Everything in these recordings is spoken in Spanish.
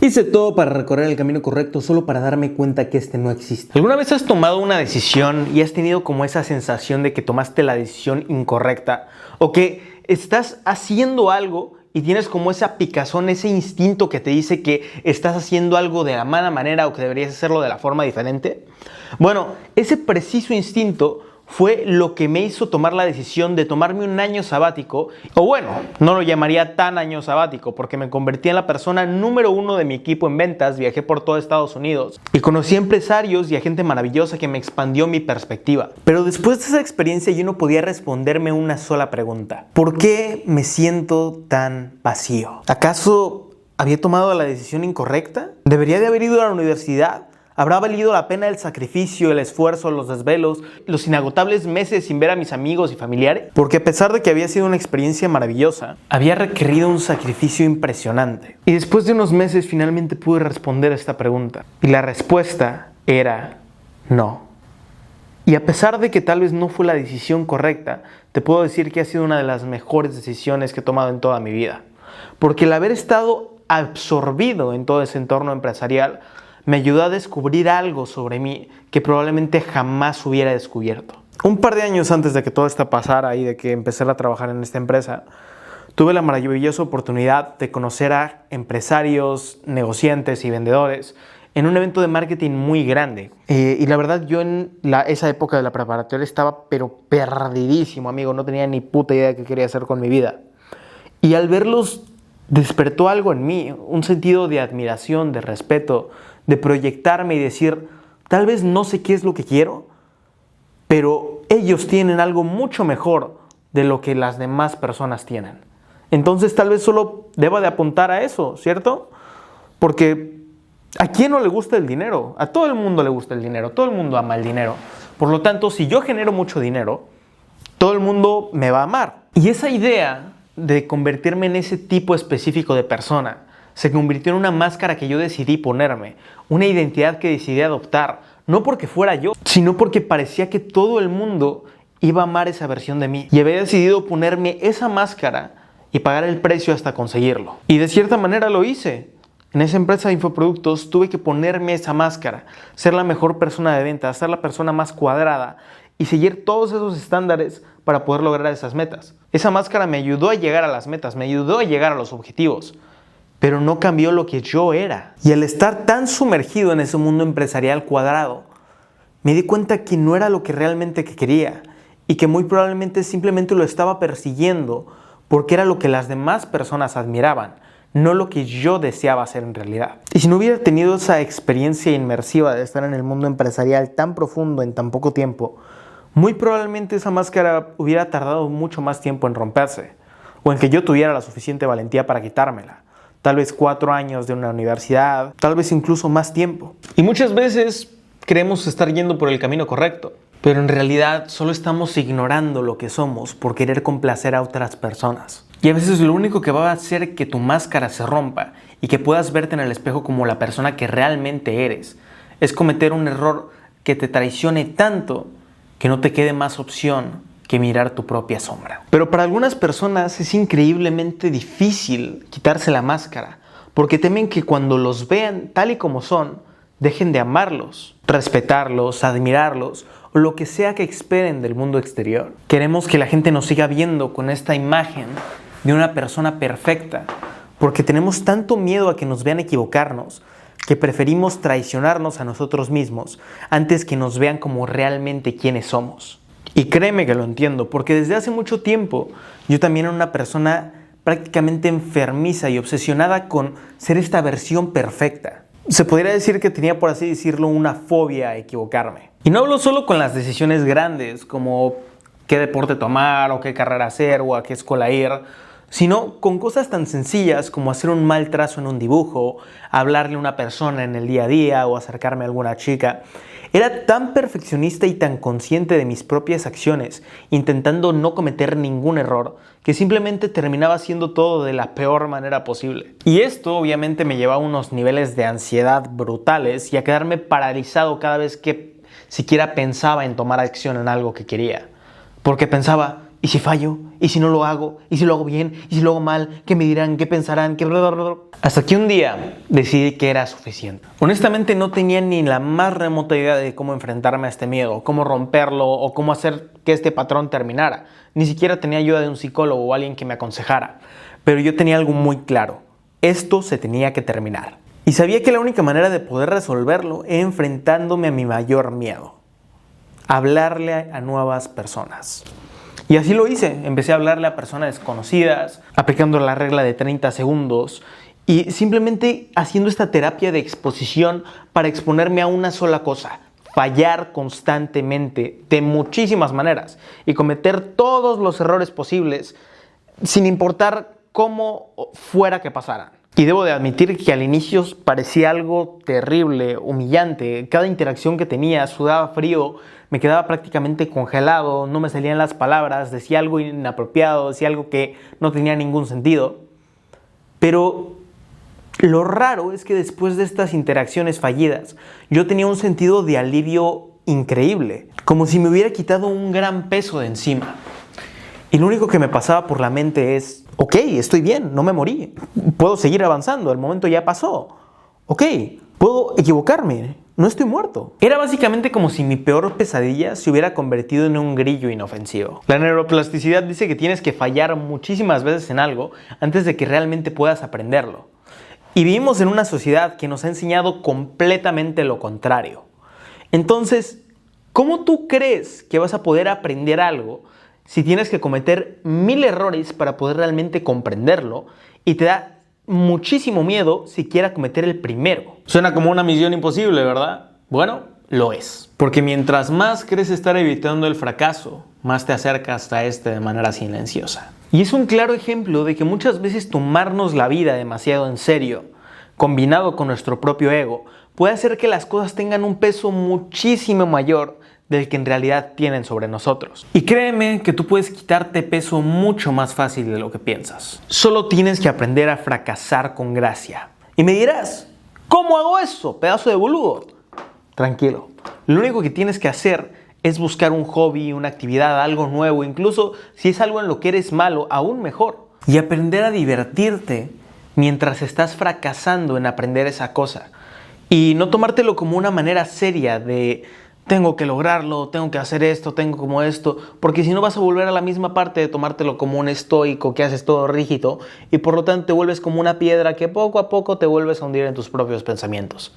Hice todo para recorrer el camino correcto solo para darme cuenta que este no existe. ¿Alguna vez has tomado una decisión y has tenido como esa sensación de que tomaste la decisión incorrecta? O que estás haciendo algo y tienes como esa picazón, ese instinto que te dice que estás haciendo algo de la mala manera o que deberías hacerlo de la forma diferente. Bueno, ese preciso instinto fue lo que me hizo tomar la decisión de tomarme un año sabático. O bueno, no lo llamaría tan año sabático porque me convertí en la persona número 1 de mi equipo en ventas, viajé por todo Estados Unidos y conocí a empresarios y a gente maravillosa que me expandió mi perspectiva. Pero después de esa experiencia yo no podía responderme una sola pregunta. ¿Por qué me siento tan vacío? ¿Acaso había tomado la decisión incorrecta? ¿Debería de haber ido a la universidad? ¿Habrá valido la pena el sacrificio, el esfuerzo, los desvelos, los inagotables meses sin ver a mis amigos y familiares? Porque a pesar de que había sido una experiencia maravillosa, había requerido un sacrificio impresionante. Y después de unos meses finalmente pude responder a esta pregunta. Y la respuesta era no. Y a pesar de que tal vez no fue la decisión correcta, te puedo decir que ha sido una de las mejores decisiones que he tomado en toda mi vida. Porque el haber estado absorbido en todo ese entorno empresarial me ayudó a descubrir algo sobre mí que probablemente jamás hubiera descubierto. Un par de años antes de que todo esto pasara y de que empezara a trabajar en esta empresa, tuve la maravillosa oportunidad de conocer a empresarios, negociantes y vendedores en un evento de marketing muy grande. Y la verdad, yo en esa época de la preparatoria estaba pero perdidísimo, amigo. No tenía ni puta idea de qué quería hacer con mi vida. Y al verlos, despertó algo en mí, un sentido de admiración, de respeto, de proyectarme y decir, tal vez no sé qué es lo que quiero, pero ellos tienen algo mucho mejor de lo que las demás personas tienen. Entonces tal vez solo deba de apuntar a eso, ¿cierto? Porque ¿a quién no le gusta el dinero? A todo el mundo le gusta el dinero, todo el mundo ama el dinero. Por lo tanto, si yo genero mucho dinero, todo el mundo me va a amar. Y esa idea de convertirme en ese tipo específico de persona se convirtió en una máscara que yo decidí ponerme, una identidad que decidí adoptar, no porque fuera yo, sino porque parecía que todo el mundo iba a amar esa versión de mí. Y había decidido ponerme esa máscara y pagar el precio hasta conseguirlo. Y de cierta manera lo hice. En esa empresa de infoproductos tuve que ponerme esa máscara, ser la mejor persona de ventas, ser la persona más cuadrada y seguir todos esos estándares para poder lograr esas metas. Esa máscara me ayudó a llegar a las metas, me ayudó a llegar a los objetivos, pero no cambió lo que yo era. Y al estar tan sumergido en ese mundo empresarial cuadrado, me di cuenta que no era lo que realmente quería y que muy probablemente simplemente lo estaba persiguiendo porque era lo que las demás personas admiraban, no lo que yo deseaba hacer en realidad. Y si no hubiera tenido esa experiencia inmersiva de estar en el mundo empresarial tan profundo en tan poco tiempo, muy probablemente esa máscara hubiera tardado mucho más tiempo en romperse, o en que yo tuviera la suficiente valentía para quitármela. Tal vez 4 años de una universidad, tal vez incluso más tiempo. Y muchas veces creemos estar yendo por el camino correcto, pero en realidad solo estamos ignorando lo que somos por querer complacer a otras personas. Y a veces lo único que va a hacer que tu máscara se rompa y que puedas verte en el espejo como la persona que realmente eres es cometer un error que te traicione tanto que no te quede más opción que mirar tu propia sombra. Pero para algunas personas es increíblemente difícil quitarse la máscara porque temen que cuando los vean tal y como son, dejen de amarlos, respetarlos, admirarlos o lo que sea que esperen del mundo exterior. Queremos que la gente nos siga viendo con esta imagen de una persona perfecta porque tenemos tanto miedo a que nos vean equivocarnos que preferimos traicionarnos a nosotros mismos antes que nos vean como realmente quienes somos. Y créeme que lo entiendo, porque desde hace mucho tiempo yo también era una persona prácticamente enfermiza y obsesionada con ser esta versión perfecta. Se podría decir que tenía, por así decirlo, una fobia a equivocarme. Y no hablo solo con las decisiones grandes, como qué deporte tomar, o qué carrera hacer, o a qué escuela ir, sino con cosas tan sencillas como hacer un mal trazo en un dibujo, hablarle a una persona en el día a día, o acercarme a alguna chica. Era tan perfeccionista y tan consciente de mis propias acciones, intentando no cometer ningún error, que simplemente terminaba haciendo todo de la peor manera posible. Y esto obviamente me llevaba a unos niveles de ansiedad brutales y a quedarme paralizado cada vez que siquiera pensaba en tomar acción en algo que quería. Porque pensaba, ¿Y si fallo? ¿Y si no lo hago? ¿Y si lo hago bien? ¿Y si lo hago mal? ¿Qué me dirán? ¿Qué pensarán? ¿Qué bla, bla, bla? Hasta que un día decidí que era suficiente. Honestamente no tenía ni la más remota idea de cómo enfrentarme a este miedo, cómo romperlo o cómo hacer que este patrón terminara. Ni siquiera tenía ayuda de un psicólogo o alguien que me aconsejara. Pero yo tenía algo muy claro. Esto se tenía que terminar. Y sabía que la única manera de poder resolverlo era enfrentándome a mi mayor miedo. Hablarle a nuevas personas. Y así lo hice. Empecé a hablarle a personas desconocidas, aplicando la regla de 30 segundos y simplemente haciendo esta terapia de exposición para exponerme a una sola cosa. Fallar constantemente de muchísimas maneras y cometer todos los errores posibles sin importar cómo fuera que pasaran. Y debo de admitir que al inicio parecía algo terrible, humillante. Cada interacción que tenía, sudaba frío, me quedaba prácticamente congelado, no me salían las palabras, decía algo inapropiado, decía algo que no tenía ningún sentido. Pero lo raro es que después de estas interacciones fallidas, yo tenía un sentido de alivio increíble, como si me hubiera quitado un gran peso de encima. Y lo único que me pasaba por la mente es, ok, estoy bien, no me morí, puedo seguir avanzando, el momento ya pasó. Ok, puedo equivocarme, no estoy muerto. Era básicamente como si mi peor pesadilla se hubiera convertido en un grillo inofensivo. La neuroplasticidad dice que tienes que fallar muchísimas veces en algo antes de que realmente puedas aprenderlo. Y vivimos en una sociedad que nos ha enseñado completamente lo contrario. Entonces, ¿cómo tú crees que vas a poder aprender algo si tienes que cometer 1000 errores para poder realmente comprenderlo y te da muchísimo miedo siquiera cometer el primero? Suena como una misión imposible, ¿verdad? Bueno, lo es. Porque mientras más crees estar evitando el fracaso, más te acercas a este de manera silenciosa. Y es un claro ejemplo de que muchas veces tomarnos la vida demasiado en serio, combinado con nuestro propio ego, puede hacer que las cosas tengan un peso muchísimo mayor del que en realidad tienen sobre nosotros. Y créeme que tú puedes quitarte peso mucho más fácil de lo que piensas. Solo tienes que aprender a fracasar con gracia. Y me dirás, ¿cómo hago eso, pedazo de boludo? Tranquilo, lo único que tienes que hacer es buscar un hobby, una actividad, algo nuevo, incluso si es algo en lo que eres malo, aún mejor. Y aprender a divertirte mientras estás fracasando en aprender esa cosa. Y no tomártelo como una manera seria de tengo que lograrlo, tengo que hacer esto, tengo como esto, porque si no vas a volver a la misma parte de tomártelo como un estoico que haces todo rígido y por lo tanto te vuelves como una piedra que poco a poco te vuelves a hundir en tus propios pensamientos.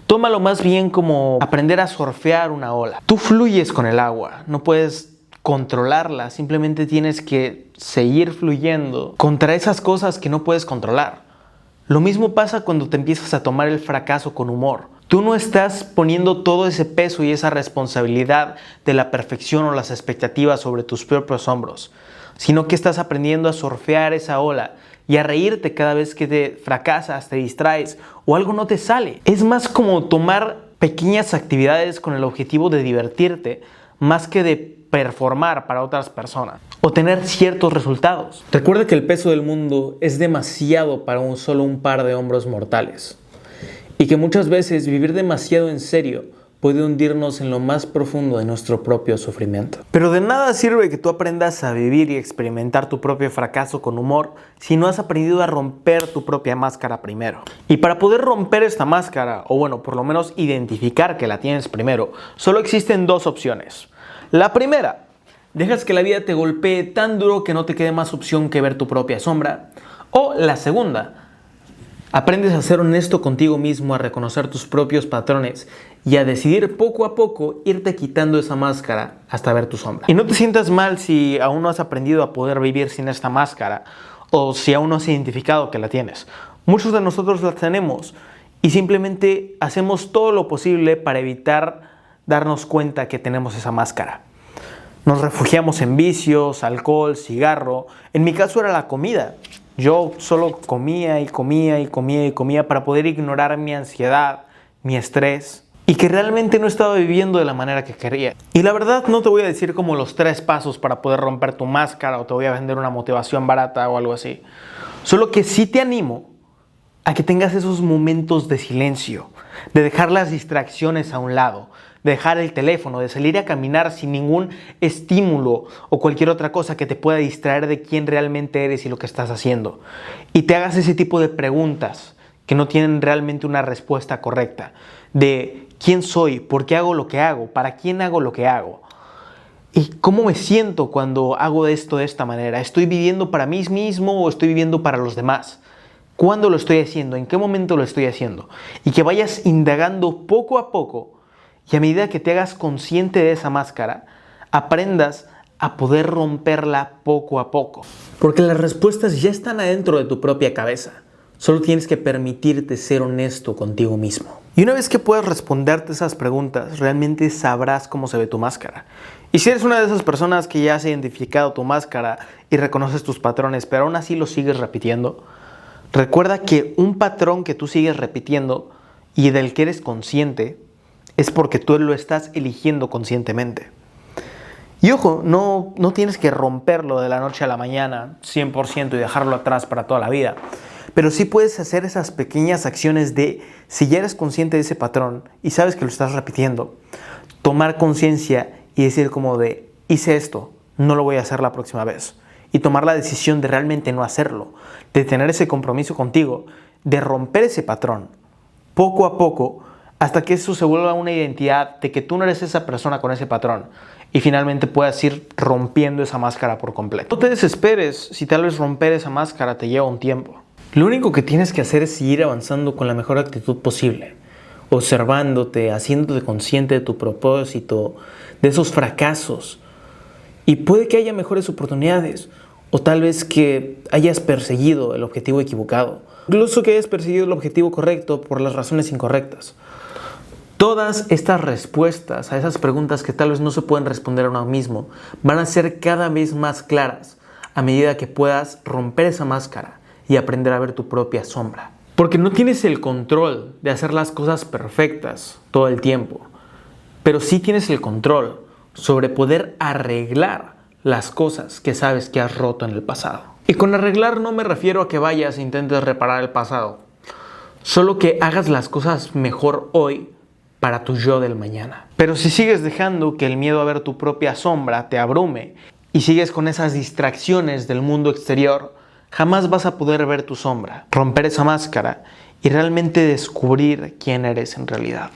Tómalo más bien como aprender a surfear una ola. Tú fluyes con el agua, no puedes controlarla, simplemente tienes que seguir fluyendo contra esas cosas que no puedes controlar. Lo mismo pasa cuando te empiezas a tomar el fracaso con humor. Tú no estás poniendo todo ese peso y esa responsabilidad de la perfección o las expectativas sobre tus propios hombros, sino que estás aprendiendo a surfear esa ola y a reírte cada vez que te fracasas, te distraes o algo no te sale. Es más como tomar pequeñas actividades con el objetivo de divertirte más que de performar para otras personas o tener ciertos resultados. Recuerda que el peso del mundo es demasiado para solo un par de hombros mortales. Y que muchas veces vivir demasiado en serio puede hundirnos en lo más profundo de nuestro propio sufrimiento. Pero de nada sirve que tú aprendas a vivir y experimentar tu propio fracaso con humor si no has aprendido a romper tu propia máscara primero. Y para poder romper esta máscara, o bueno, por lo menos identificar que la tienes primero, solo existen dos opciones. La primera, dejas que la vida te golpee tan duro que no te quede más opción que ver tu propia sombra. O la segunda, aprendes a ser honesto contigo mismo, a reconocer tus propios patrones y a decidir poco a poco irte quitando esa máscara hasta ver tu sombra. Y no te sientas mal si aún no has aprendido a poder vivir sin esta máscara o si aún no has identificado que la tienes. Muchos de nosotros la tenemos y simplemente hacemos todo lo posible para evitar darnos cuenta que tenemos esa máscara. Nos refugiamos en vicios, alcohol, cigarro. En mi caso era la comida. Yo solo comía y comía y comía y comía para poder ignorar mi ansiedad, mi estrés y que realmente no estaba viviendo de la manera que quería. Y la verdad no te voy a decir como los 3 pasos para poder romper tu máscara o te voy a vender una motivación barata o algo así. Solo que sí te animo a que tengas esos momentos de silencio, de dejar las distracciones a un lado, de dejar el teléfono, de salir a caminar sin ningún estímulo o cualquier otra cosa que te pueda distraer de quién realmente eres y lo que estás haciendo. Y te hagas ese tipo de preguntas que no tienen realmente una respuesta correcta, de quién soy, por qué hago lo que hago, para quién hago lo que hago. ¿Y cómo me siento cuando hago esto de esta manera? ¿Estoy viviendo para mí mismo o estoy viviendo para los demás? ¿Cuándo lo estoy haciendo? ¿En qué momento lo estoy haciendo? Y que vayas indagando poco a poco y a medida que te hagas consciente de esa máscara, aprendas a poder romperla poco a poco. Porque las respuestas ya están adentro de tu propia cabeza. Solo tienes que permitirte ser honesto contigo mismo. Y una vez que puedas responderte esas preguntas, realmente sabrás cómo se ve tu máscara. Y si eres una de esas personas que ya has identificado tu máscara y reconoces tus patrones, pero aún así los sigues repitiendo, recuerda que un patrón que tú sigues repitiendo y del que eres consciente es porque tú lo estás eligiendo conscientemente. Y ojo, no tienes que romperlo de la noche a la mañana 100% y dejarlo atrás para toda la vida. Pero sí puedes hacer esas pequeñas acciones de, si ya eres consciente de ese patrón y sabes que lo estás repitiendo, tomar conciencia y decir como de, hice esto, no lo voy a hacer la próxima vez. Y tomar la decisión de realmente no hacerlo, de tener ese compromiso contigo, de romper ese patrón, poco a poco, hasta que eso se vuelva una identidad de que tú no eres esa persona con ese patrón. Y finalmente puedas ir rompiendo esa máscara por completo. No te desesperes si tal vez romper esa máscara te lleva un tiempo. Lo único que tienes que hacer es seguir avanzando con la mejor actitud posible, observándote, haciéndote consciente de tu propósito, de esos fracasos. Y puede que haya mejores oportunidades, o tal vez que hayas perseguido el objetivo equivocado, incluso que hayas perseguido el objetivo correcto por las razones incorrectas. Todas estas respuestas a esas preguntas que tal vez no se pueden responder a uno mismo van a ser cada vez más claras a medida que puedas romper esa máscara y aprender a ver tu propia sombra. Porque no tienes el control de hacer las cosas perfectas todo el tiempo, pero sí tienes el control sobre poder arreglar las cosas que sabes que has roto en el pasado. Y con arreglar no me refiero a que vayas e intentes reparar el pasado, solo que hagas las cosas mejor hoy para tu yo del mañana. Pero si sigues dejando que el miedo a ver tu propia sombra te abrume y sigues con esas distracciones del mundo exterior, jamás vas a poder ver tu sombra, romper esa máscara y realmente descubrir quién eres en realidad.